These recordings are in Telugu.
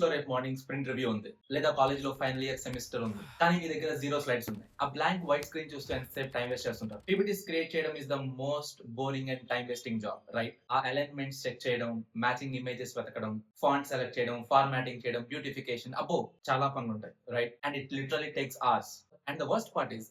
లో రేపు మార్నింగ్ స్ప్రింట్ రివ్యూ ఉంది, లేదా కాలేజ్ లో ఫైనల్ ఇయర్ సెమిస్టర్ ఉంది, కానీ మీ దగ్గర జీరో స్లైడ్స్ ఉన్నాయి. ఆ బ్లాంక్ వైట్ స్క్రీన్ చూస్తూ ఎంతసేపు టైం వేస్ట్ చేస్తుంటారు. పీపీటీస్ క్రియేట్ చేయడం is the most boring and time wasting job, right? ఆ అలైన్మెంట్స్ చెక్ చేయడం, మ్యాచింగ్ ఇమేజెస్ వెతకడం, ఫాంట్ సెలెక్ట్ చేయడం, ఫార్మాటింగ్ చేయడం, బ్యూటిఫికేషన్, అబ్బో చాలా పనులు ఉంటాయి, right? And it literally takes hours. And the worst part is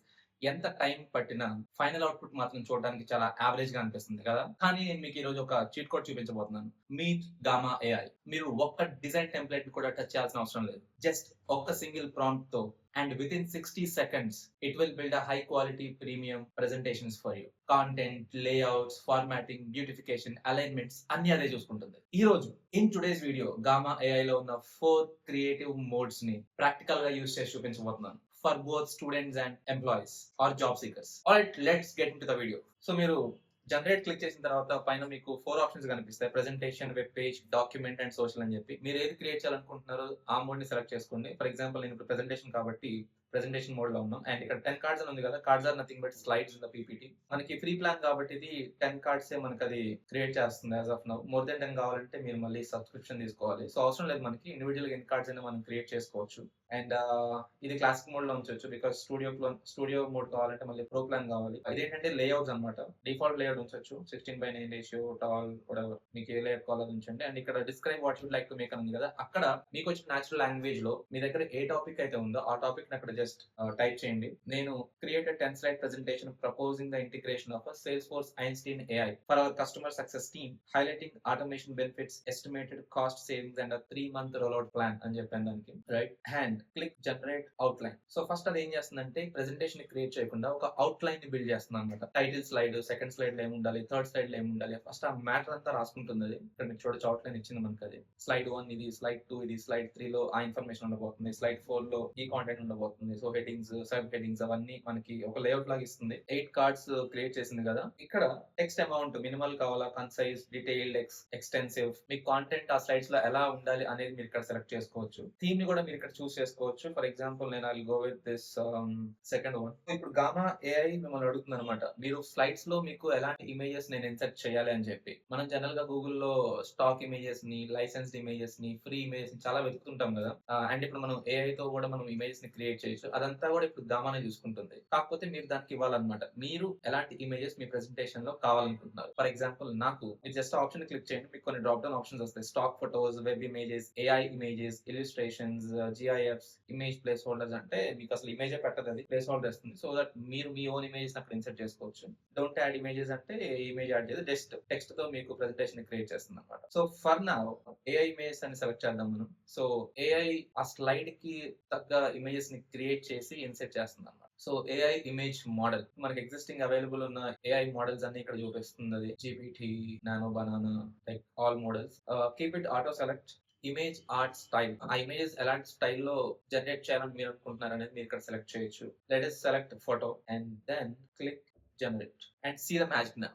ఎంత టైం పట్టినా ఫైనల్ అవుట్పుట్ మాత్రం చూడడానికి చాలా యావరేజ్ గా అనిపిస్తుంది కదా. కానీ నేను మీకు ఈ రోజు ఒక చీట్ కోడ్ చూపించబోతున్నాను. Meet gamma AI. మీరు ఒక్క డిజైన్ టెంప్లెట్ కూడా టచ్ చేయాల్సిన అవసరం లేదు. జస్ట్ ఒక్క సింగిల్ ప్రాంప్ట్ తో and with in 60 seconds it will build a high quality premium presentations for you. Content, layouts, formatting, beautification, alignments అన్ని అదే చూసుకుంటుంది. ఈ రోజు in today's video gamma AI లో ఉన్న 4 క్రియేటివ్ మోడ్స్ ని ప్రాక్టికల్ గా యూస్ చేసి చూపించబోతున్నాను for both students and employees or job seekers. Alright, let's get into the video. So మీరు జనరేట్ క్లిక్ చేసిన తర్వాత పైన మీకు 4 ఆప్షన్స్ కనిపిస్తాయి: presentation, web page, document and social అని చెప్పి. మీరు ఏది క్రియేట్ చేయాలనుకుంటున్నారో ఆ మోడ్ ని సెలెక్ట్ చేసుకోండి. ఫర్ ఎగ్జాంపుల్ నేను ఇప్పుడు ప్రెజెంటేషన్ కాబట్టి ప్రెజెంటేషన్ మోడ్ లో ఉన్నాం. అండ్ ఇక్కడ 10 కార్డ్స్ అని ఉంది కదా, cards are nothing but slides in the PPT. మనకి ఫ్రీ ప్లాన్ కాబట్టి ఇది 10 కార్డ్స్ మనకి అది క్రియేట్ చేస్తుంది as of now. More than 10 కావాలంటే మీరు మళ్ళీ సబ్స్క్రిప్షన్ తీసుకోవాలి. సో అవసరం లేదు, మనకి ఇండివిజువల్ గా ఎన్ని కార్డ్స్ అయినా మనం క్రియేట్ చేసుకోవచ్చు. అండ్ ఇది క్లాసిక్ మోడ్ లో ఉంచవచ్చు, బికాస్ స్టూడియో మోడ్ కావాలంటే మళ్ళీ ప్రో ప్లాన్ కావాలి. ఇదేంటంటే లేఅవుట్స్ అనమాట. డిఫాల్ట్ లేఅవుట్ ఉంచవచ్చు, 16:9 రేషియో, టాల్, whatever మీకు ఏ లేఅవుట్ కావాలో ఉంచండి. అండ్ ఇక్కడ describe what you'd like to make అని ఉంది కదా, అక్కడ మీకు వచ్చిన న్యాచురల్ లాంగ్వేజ్ లో మీ దగ్గర ఏ టాపిక్ అయితే ఉందో ఆ టాపిక్ ని అక్కడ జస్ట్ టైప్ చేయండి. నేను created 10 slide presentation proposing the integration of a Salesforce Einstein AI for our customer success team, highlighting automation benefits, estimated cost savings and a 3-month rollout plan అని చెప్పాను దానికి, right? And click generate outline. So first అది ఏం చేస్తుందంటే ప్రెజెంటేషన్ ని క్రియేట్ చేయకుండా ఒక అవుట్లైన్ ని బిల్డ్ చేస్తుంది అనమాట. టైటిల్ స్లైడ్, సెకండ్ స్లైడ్ లో ఏముండాలి, థర్డ్ స్లైడ్ లో ఏముండాలి, ఫస్ట్ ఆ మ్యాటర్ అంతా రాసుకుంటుంది. అది ఇక్కడ మీకు చూడొచ్చు, అవుట్లైన్ ఇచ్చింది మనకి. అది స్లైడ్ 1 ఇది, స్లైడ్ 2 ఇది, స్లైడ్ 3 లో ఆ ఇన్ఫర్మేషన్ ఉండబోతుంది, స్లైడ్ 4 లో ఈ కాంటెంట్ ఉండబోతుంది. సో హెడ్డింగ్స్, సబ్ హెడ్డింగ్స్ అవన్నీ మనకి ఒక లేఅవుట్ లాగా ఇస్తుంది. 8 కార్డ్స్ క్రియేట్ చేసింది కదా. ఇక్కడ టెక్స్ట్ అమౌంట్ మినిమల్ కావాలా, కన్సైజ్, డీటెయిల్డ్, ఎక్స్టెన్సివ్, మీ కాంటెంట్ ఆ స్లైడ్స్ లో ఎలా ఉండాలి అనేది మీరు ఇక్కడ సెలెక్ట్ చేసుకోవచ్చు. థీమ్ ని కూడా మీరు ఇక్కడ చూస్ చేసుకోవచ్చు. ఫర్ ఎగ్జాంపుల్ నేను I go with this second one. ఇప్పుడు గామా ఏఐ మిమ్మల్ని అడుగుతుంది అనమాట, మీరు స్లైడ్స్ లో మీకు ఎలాంటి ఇమేజెస్ నేను ఇన్సర్ట్ చేయాలి అని చెప్పి. మనం జనరల్ గా గూగుల్లో స్టాక్ ఇమేజెస్ ని, లైసెన్స్డ్ ఇమేజెస్ ని, ఫ్రీ ఇమేజెస్ ని చాలా వెతుకుతుంటాం కదా. అండ్ ఇప్పుడు మనం ఏఐ తో కూడా మనం ఇమేజెస్ ని క్రియేట్ చేయొచ్చు. అదంతా కూడా ఇప్పుడు గామానే చూసుకుంటుంది. కాకపోతే మీరు దానికి ఇవ్వాలన్నమాట, మీరు ఎలాంటి ఇమేజెస్ మీ ప్రెజెంటేషన్ లో కావాలనుకుంటున్నారు. ఫర్ ఎగ్జాంపుల్ నాకు మీరు జస్ట్ ఆప్షన్ క్లిక్ చేయండి, మీకు కొన్ని డ్రాప్ డౌన్ ఆప్షన్స్ వస్తాయి: stock photos, web images, AI images, illustrations, GIFs, image place holders. అంటే మీకు అసలు ఇమేజే పెట్టదు, అది ప్లేస్ హోల్డర్ ఇస్తుంది. సో దట్ మీరు మీ ఓన్ ఇమేజెస్ అక్కడ ఇన్సర్ట్ చేసుకోవచ్చు. డోంట్ యాడ్ ఇమేజెస్ అంటే ఇమేజ్ యాడ్ చేసి జస్ట్ టెక్స్ట్ తో మీకు ప్రెజెంటేషన్ క్రియేట్ చేస్తుంది అనమాట. So for now AI images అని సెలెక్ట్ చేద్దాం మనం. సో ఏఐ ఆ స్లైడ్ కి తగ్గ ఇమేజెస్ ని క్రియేట్ చేసి ఇన్సర్ట్ చేస్తుంది అనమాట. సో ఏఐ ఇమేజ్ మోడల్ మనకి ఎగ్జిస్టింగ్ అవైలబుల్ ఉన్న ఏఐ మోడల్స్ అన్ని ఇక్కడ చూపిస్తుంది. అది GPT, nano, banana, like all models. Keep it auto select image art style. ఆ ఇమేజెస్ ఎలాంటి స్టైల్లో జనరేట్ చేయాలని మీరు అనుకుంటున్నారు అనేది మీరు ఇక్కడ సెలెక్ట్ చేయొచ్చు. Let us select photo and then click generate and see the magic now.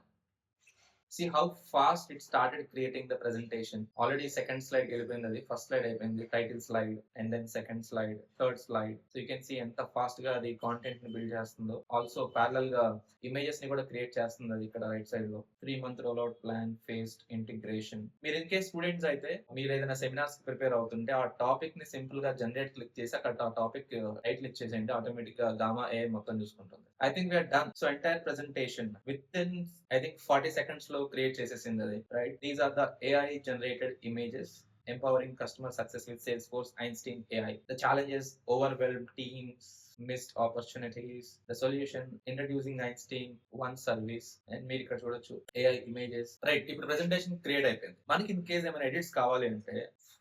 See how fast it started creating the presentation. Already second slide వెళ్ళిపోయింది, ఫస్ట్ స్లైడ్ అయిపోయింది, title slide and then second slide, third slide. So you can see ఎంత ఫాస్ట్ గా అది కాంటెంట్ ని బిల్డ్ చేస్తుందో. ఆల్సో ప్యారలల్ గా ఇమేజెస్ ని కూడా క్రియేట్ చేస్తుంది అది ఇక్కడ రైట్ సైడ్ లో. 3-month rollout plan, phased integration. మీరు ఇన్ కేస్ స్టూడెంట్స్ అయితే మీరు ఏదైనా సెమినార్స్ ప్రిపేర్ అవుతుంటే ఆ టాపిక్ ని సింపుల్ గా జనరేట్ క్లిక్ చేసి అక్కడ ఆ టాపిక్ టైటిల్ ఇచ్చేసేయండి, ఆటోమేటిక్ గా గామా ఏఐ మొత్తం చూసుకుంటుంది. I think we're done. So entire presentation within I think 40 seconds లో క్రియేట్ చేసేసింది అది, right? These are the AI generated images empowering customer success with Salesforce Einstein AI. The challenges: overwhelmed teams, missed opportunities. The solution: introducing Einstein One Service. And మీరు ఇక్కడ చూడొచ్చు AI images, రైట్? ఇప్పుడు ప్రెజెంటేషన్ క్రియేట్ అయిపోయింది. మనకి ఇన్ కేస్ ఏమైనా ఎడిట్స్ కావాలి అంటే,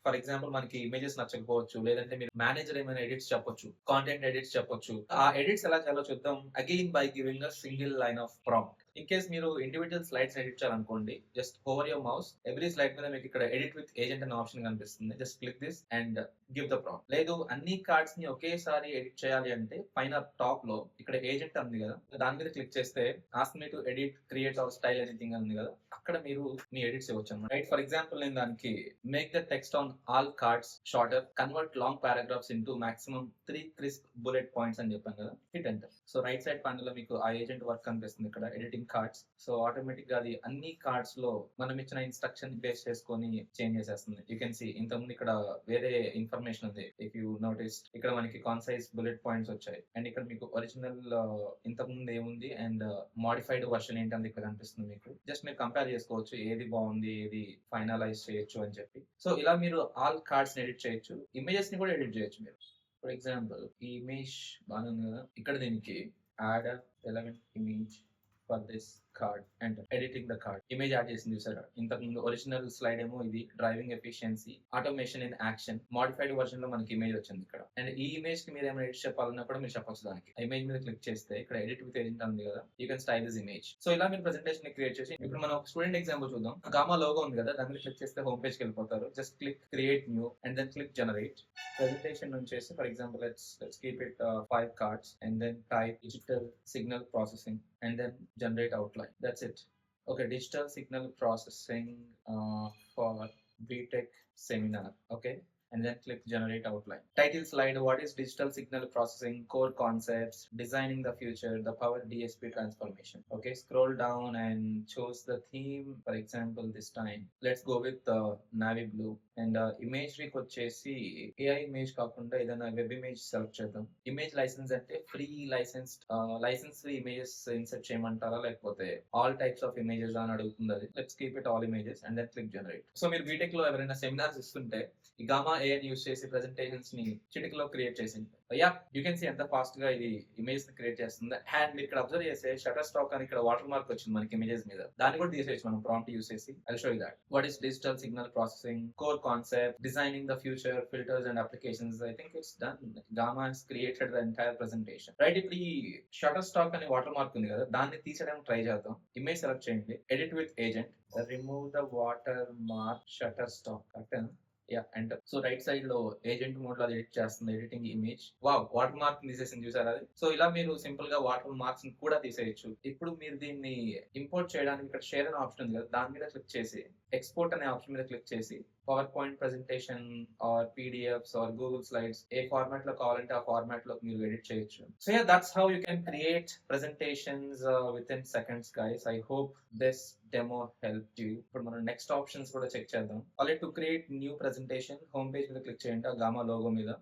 ఫర్ ఎగ్జాంపుల్ మనకి ఇమేజెస్ నచ్చకపోవచ్చు, లేదంటే మీరు మేనేజర్ ఏమైనా ఎడిట్స్ చెప్పొచ్చు, కాంటెంట్ ఎడిట్స్ చెప్పొచ్చు. ఆ ఎడిట్స్ ఎలా చేయాలో చూద్దాం again by giving a single line of prompt. In case మీరు ఇండివిజువల్ స్లైడ్స్ ఎడిట్ చేయాలనుకోండి, just over your mouse every slide మీద మీకు ఇక్కడ ఎడిట్ విత్ ఏజెంట్ అనే ఆప్షన్ కనిపిస్తుంది. Just click this and give the prompt. లేదు అన్ని కార్డ్స్ ని ఒకేసారి ఎడిట్ చేయాలి అంటే పైన టాప్ లో ఇక్కడ ఏజెంట్ ఉంది కదా, దాని మీద క్లిక్ చేస్తే ask me to edit, create are style anything ఉంది కదా, అక్కడ మీరు మీ ఎడిట్స్ ఇవ్వచ్చు అన్నమాట, రైట్? ఫర్ ఎగ్జాంపుల్ నేను దానికి make the text on all cards shorter, convert long paragraphs into maximum 3 crisp bullet points అని చెప్పాను కదా, hit enter. So right side panel లో మీకు ఆ ఏజెంట్ వర్క్ కనిపిస్తుంది. ఇక్కడ ఎడిటింగ్ కార్డ్స్. సో ఆటోమేటిక్ గా అది అన్ని కార్డ్స్ లో మనం ఇచ్చిన ఇన్స్ట్రక్షన్ బేస్ చేసుకొని చేంజ్ చేసేస్తుంది. యూ కెన్ సీ ఇంతకుముందు ఇక్కడ వేరే ఇన్ఫర్మేషన్ ఉంది. ఇఫ్ యూ నోటీస్ ఇక్కడ మనకి కాన్సైజ్ బుల్లెట్ పాయింట్స్ వచ్చాయి అండ్ ఇక్కడ మీకు ఒరిజినల్ ఇంతకుముందు ఏముంది అండ్ మోడిఫైడ్ వర్షన్ ఏంటంటే ఇక్కడ కనిపిస్తుంది. మీకు జస్ట్ మీరు కంపేర్ చేసుకోవచ్చు ఏది బాగుంది ఏది ఫైనలైజ్ చేయొచ్చు అని చెప్పి. సో ఇలా మీరు ఆల్ కార్డ్స్ ఎడిట్ చేయొచ్చు, ఇమేజెస్ ని కూడా ఎడిట్ చేయొచ్చు మీరు. ఫర్ ఎగ్జాంపుల్ ఈ ఇమేజ్ బాగుంది కదా, ఇక్కడ దీనికి add element image for this card and editing the card image add చేసింది చూసారా. ఇంతకుముందు ఒరిజినల్ స్లైడ్ ఏమో ఇది driving efficiency automation in action, modified version లో మనకి ఇమేజ్ వచ్చింది ఇక్కడ. అండ్ ఈ ఇమేజ్ కి మీరు ఏమైనా ఎడిట్ చెప్పాలన్నా కూడా మీరు చెప్పొచ్చు. దానికి ఇమేజ్ మీద క్లిక్ చేస్తే ఇక్కడ ఎడిట్ విత్ ఏజెంట్ ఉంది కదా, you can style this image. So ఇలా మీరు ప్రెజెంటేషన్ క్రియేట్ చేసి ఇప్పుడు మనం ఒక స్టూడెంట్ ఎగ్జాంపుల్ చూద్దాం. గామా లోగో ఉంది కదా, దాని మీద క్లిక్ చేస్తే హోమ్ పేజ్ కి వెళ్ళిపోతారు. Just click create new and then click generate presentation నుంచి for example let's keep it 5 cards and then type digital signal processing and then generate outline. That's it. Okay, digital signal processing for BTech seminar. Okay, and then click generate outline. Title slide: what is digital signal processing, core concepts, designing the future, the power DSP transformation. Okay, scroll down and choose the theme. For example, this time let's go with navy blue and imagery వచ్చేసి AI image కాకుండా ఏదైనా వెబ్ ఇమేజ్ సెలెక్ట్ చేద్దాం. ఇమేజ్ లైసెన్స్ అంటే free license free images insert చేయమంటారా లేకపోతే ఆల్ టైప్స్ ఆఫ్ ఇమేజెస్ అని అడుగుతుంది అది. Let's keep it all images and then click generate. So మీరు బీటెక్ లో ఎవరైనా సెమినార్స్ ఇస్తుంటే ఈ గామా AI యూస్ చేసి ప్రెజెంటేషన్స్ ని చిటికలో క్రియేట్ చేసింది. యా యూ కెన్ సీ ఎంత ఫాస్ట్ గా ఇది ఇమేజ్ ని క్రియేట్ చేస్తుంది. అండ్ మీరు ఇక్కడ అబ్జర్వ్ చేస్తే షటర్ స్టాక్ అని ఇక్కడ వాటర్ మార్క్ వచ్చింది మనకి ఇమేజెస్ మీద, దాన్ని కూడా తీసేయచ్చు మనం ప్రాంప్ట్ యూస్ చేసి. I'll show you that. What is digital signal processing, core concept, designing the future, filters and applications. I think it's done. Gamma has created the entire presentation. Right, ఇప్పుడు ఈ షటర్ స్టాక్ అనే వాటర్ మార్క్ ఉంది కదా, దాన్ని తీసేయడానికి ట్రై చేద్దాం. ఇమేజ్ సెలెక్ట్ చేయండి, edit with agent, remove the water mark shutter stock curtain. Yeah enter. So right side లో ఏజెంట్ మోడ్ లో అది ఎడిట్ చేస్తుంది, editing image. Wow, water mark తీసేసింది చూసారా అది. సో ఇలా మీరు సింపుల్ గా వాటర్ మార్క్స్ కూడా తీసేయచ్చు. ఇప్పుడు మీరు దీన్ని ఇంపోర్ట్ చేయడానికి ఇక్కడ షేర్ అనే ఆప్షన్ ఉంది కదా, దాని మీద క్లిక్ చేసి ఎక్స్పోర్ట్ అనే ఆప్షన్ మీద క్లిక్ చేసి power point presentation or PDFs or Google slides ఏ ఫార్మాట్ లో కావాలంటే ఆ ఫార్మాట్ లో మీరు ఎడిట్ చేయొచ్చు. So yeah, that's how you can create presentations within seconds guys. I hope this demo help you. ఇప్పుడు మనం నెక్స్ట్ ఆప్షన్స్ కూడా చెక్ చేద్దాం. Already to create new presentation home page మీద క్లిక్ చేయండి, ఆ గామా లోగో మీద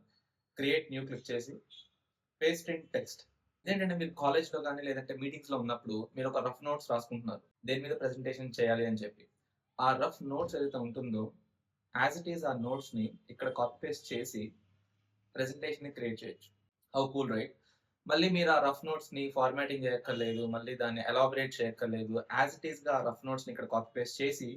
క్రియేట్ న్యూ క్లిక్ చేసి పేస్ట్ ఇన్ టెక్స్ట్. ఇదేంటంటే మీరు కాలేజ్ లో కానీ లేదంటే మీటింగ్స్ లో ఉన్నప్పుడు మీరు ఒక రఫ్ నోట్స్ రాసుకుంటున్నారు దేని మీద ప్రెజెంటేషన్ చేయాలి అని చెప్పి. ఆ రఫ్ నోట్స్ ఏదైతే ఉంటుందో యాజ్ ఇట్ ఈస్ ఆ నోట్స్ ని ఇక్కడ కాపీ పేస్ట్ చేసి ప్రెజెంటేషన్ ని క్రియేట్ చేయొచ్చు. How cool right. మళ్ళీ మీరు ఆ రఫ్ నోట్స్ ని ఫార్మాటింగ్ చేయక్కర్లేదు, మళ్ళీ దాన్ని ఎలాబరేట్ చేయక్కర్లేదు. యాజ్ ఇట్ ఈస్ గా ఆ రఫ్ నోట్స్ ని ఇక్కడ కాపీ పేస్ట్ చేసి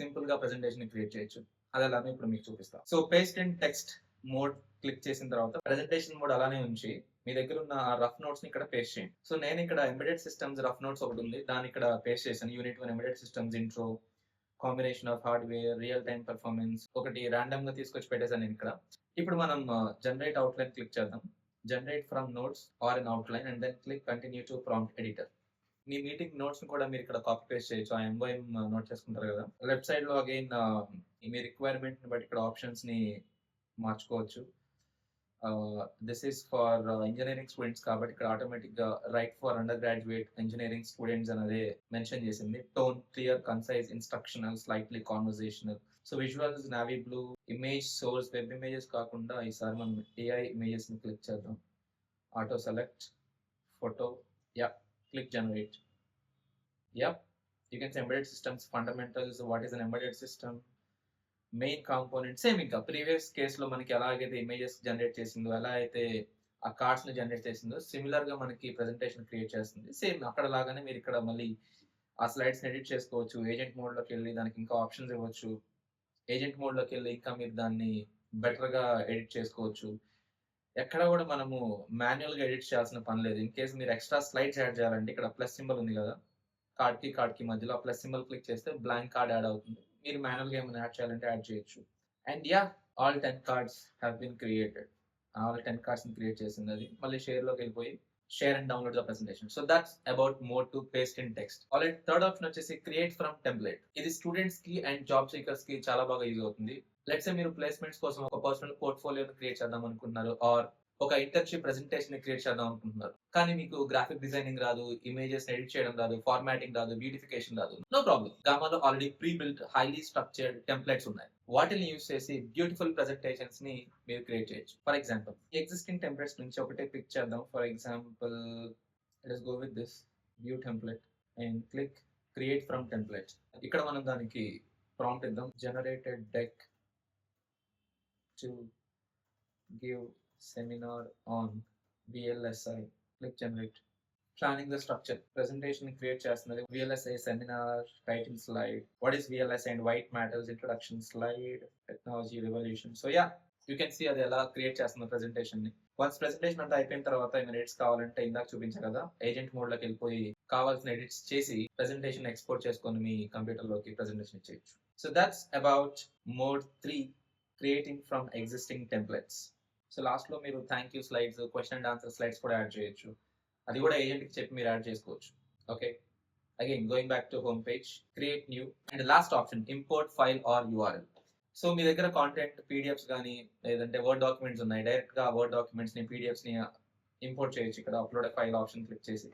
సింపుల్ గా ప్రెజెంటేషన్ ని క్రియేట్ చేయొచ్చు. అది అలానే ఇప్పుడు మీకు చూపిస్తాను. So paste in text mode click చేసిన తర్వాత ప్రెజెంటేషన్ మోడ్ అలానే ఉంచి మీ దగ్గర ఉన్న ఆ రఫ్ నోట్స్ ని ఇక్కడ పేస్ట్ చేయండి. సో నేను ఇక్కడ ఎంబెడెడ్ సిస్టమ్స్ రఫ్ నోట్స్ ఒకటి ఉంది, దాన్ని ఇక్కడ పేస్ట్ చేశాను. Unit 1 embedded systems intro, combination of hardware, real time performance ఒకటి ర్యాండమ్ గా తీసుకొచ్చి పెట్టేశాను నేను ఇక్కడ. ఇప్పుడు మనం జనరేట్ అవుట్లైన్ క్లిక్ చేద్దాం. Generate from notes or an outline and then click continue to prompt editor. మీ మీటింగ్ నోట్స్ ని కూడా మీరు ఇక్కడ కాపీ పేస్ట్ చేయొచ్చు. ఆ ఎంవైఎం నోట్ చేసుకుంటారు కదా, లెఫ్ట్ సైడ్ లో అగైన్ మీ రిక్వైర్మెంట్ ని బట్టి ఇక్కడ ఆప్షన్స్ ని మార్చుకోవచ్చు. This is for engineering students కాబట్టి ఇక్కడ ఆటోమేటిక్ గా right for under graduate engineering students అనేది మెన్షన్ చేసింది. Tone clear, concise, instructional, slightly conversational. So visuals navy blue. Image source web images కాకుండా ఈసారి మనం AI ఇమేజెస్ ని క్లిక్ చేద్దాం. Auto select photo. Yeah, click generate. Yep, you can say embedded systems fundamentals. What is an embedded system? Main component same. ఇంకా ప్రీవియస్ కేసులో మనకి ఎలా అయితే ఇమేజెస్ జనరేట్ చేసిందో, ఎలా అయితే ఆ కార్డ్స్ ని జనరేట్ చేసిందో సిమిలర్ గా మనకి ప్రెజెంటేషన్ క్రియేట్ చేస్తుంది. సేమ్ అక్కడ లాగానే మీరు ఇక్కడ మళ్ళీ ఆ స్లైడ్స్ ఎడిట్ చేసుకోవచ్చు. ఏజెంట్ మోడ్ లోకి వెళ్ళి దానికి ఇంకా ఆప్షన్స్ ఇవ్వచ్చు. ఏజెంట్ మోడ్ లోకి వెళ్ళి ఇంకా మీరు దాన్ని బెటర్ గా ఎడిట్ చేసుకోవచ్చు. ఎక్కడ కూడా మనము మాన్యువల్ గా ఎడిట్ చేయాల్సిన పని లేదు. ఇన్ కేసు మీరు ఎక్స్ట్రా స్లైడ్స్ యాడ్ చేయాలంటే ఇక్కడ ప్లస్ సింబల్ ఉంది కదా, కార్డ్ కి మధ్యలో ఆ ప్లస్ సింబల్ క్లిక్ చేస్తే బ్లాంక్ కార్డ్ యాడ్ అవుతుంది. మీరు మాన్యువల్ గా ఏమైనా యాడ్ చేయాలంటే యాడ్ చేయొచ్చు. And yeah, all 10 cards have been created. All 10 cards ని క్రియేట్ చేసింది అది. మళ్ళీ షేర్ లోకి వెళ్ళిపోయి share and download the presentation. So that's about mode to paste in text. Already third option వచ్చేసి క్రియేట్ ఫ్రమ్ టెంప్లెట్. ఇది స్టూడెంట్స్ కి అండ్ జాబ్ సీకర్స్ కి చాలా బాగా యూజ్ అవుతుంది. లెట్స్ సే మీరు ప్లేస్మెంట్స్ కోసం ఒక పర్సనల్ పోర్ట్ఫోలియోని క్రియేట్ చేద్దాం అనుకుంటున్నారు, ఆర్ ఒక ఇంటర్న్షిప్ ప్రెజెంటేషన్ క్రియేట్ చేద్దాం అనుకుంటున్నారు, కానీ మీకు గ్రాఫిక్ డిజైనింగ్ రాదు, ఇమేజెస్ ఎడిట్ చేయడం రాదు, ఫార్మాటింగ్ రాదు, బ్యూటిఫికేషన్ రాదు. నో ప్రాబ్లం, గామాలో already prebuilt highly structured templates ఉన్నాయి. వాటిని యూస్ చేసి బ్యూటిఫుల్ ప్రెజెంటేషన్స్ ని మీరు క్రియేట్ చేయొచ్చు. ఫర్ ఎగ్జాంపుల్, ఎగ్జిస్టింగ్ టెంప్లెట్స్ నుంచి ఒకటే పిక్ చేద్దాం. For example, let's go with this view template and click create from template. ఇక్కడ మనం దానికి ప్రాంప్ట్ ఇద్దాం, generated deck to give seminar on VLSI. Click generate. Planning the structure. Presentation create చేస్తున్నది VLSI seminar title slide. What is VLSI and why it matters? Introduction slide. Technology revolution. So yeah, you can see అది ఎలా క్రియేట్ చేస్తున్న ప్రెజెంటేషన్ ని. వన్స్ ప్రెజెంటేషన్ అంతా అయిపోయిన తర్వాత ఏమైనా ఎడిట్స్ కావాలంటే ఇందాక చూపించా కదా, ఏజెంట్ మోడ్ లోకి వెళ్ళిపోయి కావాల్సిన ఎడిట్స్ చేసి ప్రెజెంటేషన్ ఎక్స్పోర్ట్ చేసుకొని మీ కంప్యూటర్ లోకి ప్రెజెంటేషన్ ఇచ్చేయచ్చు. So that's about mode 3, creating from existing templates. So last లో మీరు thank you slides, question and answer slides కూడా యాడ్ చేయొచ్చు. అది కూడా ఏజెంట్ కి చెప్పి మీరు యాడ్ చేసుకోవచ్చు. Okay, again going back to home page, create new and last option import file or URL. So మీ దగ్గర కాంటెంట్ పీడిఎఫ్స్ కానీ లేదంటే వర్డ్ డాక్యుమెంట్స్ ఉన్నాయి, డైరెక్ట్ గా వర్డ్ డాక్యుమెంట్స్ ని పీడిఎఫ్స్ ని ఇంపోర్ట్ చేయొచ్చు. ఇక్కడ అప్లోడ్ ఫైల్ ఆప్షన్ క్లిక్ చేసి,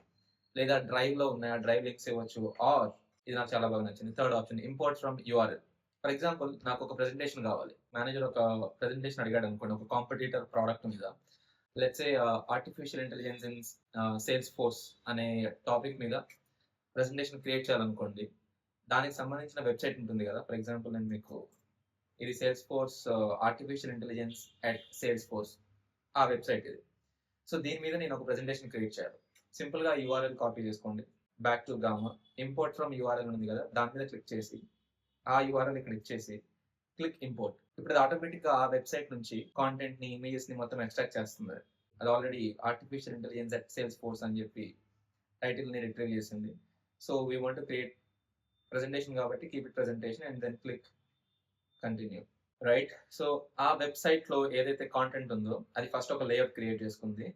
లేదా డ్రైవ్ లో ఉన్నాయి ఆ డ్రైవ్ లింక్స్ ఇవ్వచ్చు. ఆర్ ఇది నాకు చాలా బాగా నచ్చింది, third option import from URL. For example, నాకు ఒక ప్రెజెంటేషన్ కావాలి, మేనేజర్ ఒక ప్రెజెంటేషన్ అడిగాడు అనుకోండి ఒక కాంపిటీటర్ ప్రోడక్ట్ మీద. Let's say artificial intelligence in sales force అనే టాపిక్ మీద ప్రెజెంటేషన్ క్రియేట్ చేయాలనుకోండి. దానికి సంబంధించిన వెబ్సైట్ ఉంటుంది కదా. ఫర్ ఎగ్జాంపుల్, నేను మీకు ఇది sales force artificial intelligence at sales force ఆ వెబ్సైట్ ఇది. సో దీని మీద నేను ఒక ప్రెజెంటేషన్ క్రియేట్ చేయాలి. సింపుల్ గా యూఆర్ఎల్ కాపీ చేసుకోండి, back to gamma, import from URL ఉంది కదా, దాని మీద క్లిక్ చేసి ఆ యూఆర్ఎల్ ఇక్కడ ఇచ్చేసి క్లిక్ ఇంపోర్ట్. ఇప్పుడు ఆటోమేటిక్ గా ఆ వెబ్సైట్ నుంచి కాంటెంట్ ని, ఇమేజెస్ ని మొత్తం ఎక్స్ట్రాక్ట్ చేస్తుంది. అది already artificial intelligence at Salesforce అని చెప్పి టైటిల్ ని రిట్రీవ్ చేసింది. So we want to create presentation కాబట్టి keep it presentation and then click continue. Right, so ఆ వెబ్సైట్ లో ఏదైతే కాంటెంట్ ఉందో అది ఫస్ట్ ఒక లేఅవుట్ క్రియేట్ చేసుకుంది.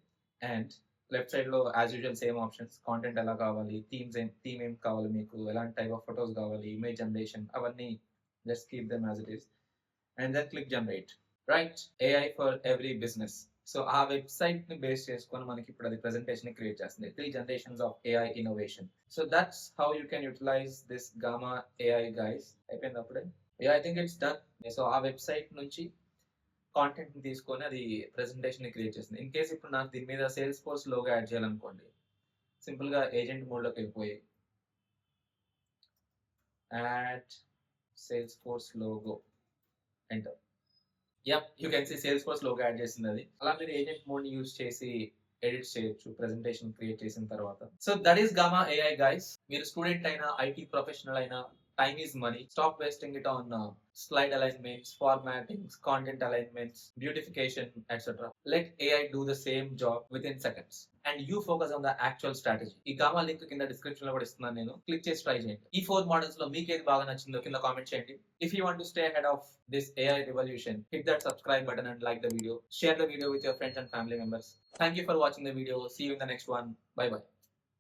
అండ్ లెఫ్ట్ సైడ్ లో as usual same options, content ఎలా కావాలి, థీమ్ ఏం కావాలి, మీకు ఎలాంటి టైప్ ఆఫ్ ఫొటోస్ కావాలి, ఇమేజ్ జనరేషన్, అవన్నీ just keep them as it is and then click generate. Right, AI for every business. So ఆ వెబ్సైట్ ని బేస్ చేసుకొని మనకి ఇప్పుడు అది ప్రెజెంటేషన్ క్రియేట్ చేస్తుంది, 3 generations of AI innovation. So that's how you can utilize this Gamma AI guys. అయిపోయింది అప్పుడే. I think it's done. So ఆ వెబ్సైట్ నుంచి కాంటెంట్ ని తీసుకొని అది ప్రెజెంటేషన్ ని క్రియేట్ చేస్తుంది. ఇన్ కేస్ ఇప్పుడు నాకు దీని మీద సేల్స్ ఫోర్స్ లోగో యాడ్ చేయాలనుకోండి, సింపుల్ గా ఏజెంట్ మోడ్ లోకి వెళ్ళిపోయి add Salesforce logo, enter. Yup, you can see Salesforce logo add చేసింది అది. అలా మీరు ఏజెంట్ మోడ్ ని యూజ్ చేసి ఎడిట్ చేయొచ్చు ప్రెజెంటేషన్ క్రియేట్ చేసిన తర్వాత. So that is Gamma AI guys. మీరు స్టూడెంట్ అయినా, ఐటీ ప్రొఫెషనల్ అయినా, time is money. Stop wasting it on slide alignments, formattings, content alignments, beautification, etc. Let AI do the same job within seconds and you focus on the actual strategy. ఈ గామా లింక్ కింద డిస్క్రిప్షన్ లో కూడా ఇస్తున్నాను, నేను క్లిక్ చేసి ట్రై చేయండి. ఈ 4 మోడల్స్ లో మీకు ఏది బాగా నచ్చిందో కింద కామెంట్ చేయండి. If you want to stay ahead of this AI revolution, hit that subscribe button and like the video. Share the video with your friends and family members. Thank you for watching the video. See you in the next one. Bye bye.